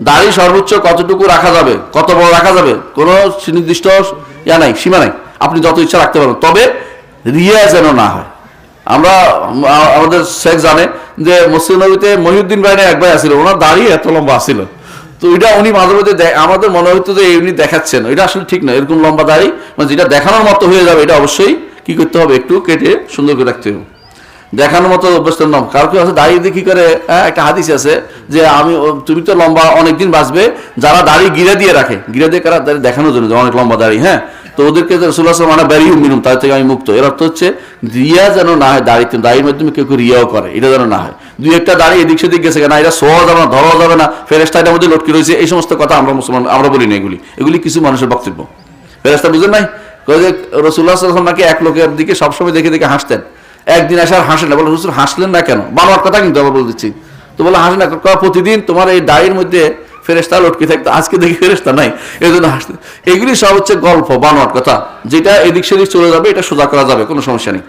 দাড়ি সর্বোচ্চ কতটুকু রাখা যাবে, কত বড় রাখা যাবে, কোনো সুনির্দিষ্ট ইয়া নাই, সীমা নাই, আপনি যত ইচ্ছা রাখতে পারেন, তবে রিয়া যেন না হয়। আমরা আমাদের শেখ জানে যে মসজিদ নবীতে মহিউদ্দিন ভাই এক ভাই আসছিল, ওনার দাড়ি এত লম্বা আসছিল, তো এটা উনি মাঝে মধ্যে আমাদের মনে হইতো যে উনি দেখাচ্ছেন, এটা আসলে ঠিক না। এরকম লম্বা দাড়ি মানে যেটা দেখানোর মতো হয়ে যাবে, এটা অবশ্যই কি করতে হবে, একটু কেটে সুন্দর করে রাখতে হবে, দেখানোর মতো অভ্যস্ত নাম। কারো কেউ আছে দাড়ি দিয়ে কি করে, একটা হাদিস আছে যে তুমি তো লম্বা অনেকদিন বাঁচবে, যারা দাড়ি গিরে দিয়ে রাখে, গিরে দিয়ে কারা দাড়ি দেখানোর জন্য যে অনেক লম্বা দাড়ি, হ্যাঁ, তো ওদেরকে রাসূলুল্লাহ সাল্লাল্লাহু আলাইহি ওয়াসাল্লাম বেরিয়ে মিনুম, তাদের থেকে আমি মুক্ত। এর অর্থ হচ্ছে রিয়া যেন না হয়, দাড়ির মাধ্যমে কেউ কেউ রিয়াও করে, এটা যেন না হয়। দুই একটা দাড়ি এদিক সেদিক গেছে না, এটা শোয়া যাবে না, ধরাও যাবে না, ফেরেশতা এটার মধ্যে লটকে রয়েছে, এই সমস্ত কথা আমরা মুসলমান আমরা বলি না, এগুলি কিছু মানুষের বক্তব্য। ফেরেশতা বুঝেন নাই, রাসূলুল্লাহ সাল্লাল্লাহু আলাইহি ওয়াসাল্লাম নাকি এক লোকের দিকে সবসময় দেখে দেখে হাসতেন, একদিন এসে আর হাসেন না, বলে হুজুর হাসলেন না কেন, বানোয়ার কথা কিন্তু আবার বলে দিচ্ছি, তো বলে হাসেন না, প্রতিদিন তোমার এই দাড়ির মধ্যে ফেরেশতা লটকে থাকতো, আজকে দেখি ফেরেশতা নাই, এই জন্য হাসতে। এগুলি সব হচ্ছে গল্প, বানোয়ার কথা, যেটা এদিক সেদিক চলে যাবে, এটা সোজা করা যাবে, কোনো সমস্যা নেই।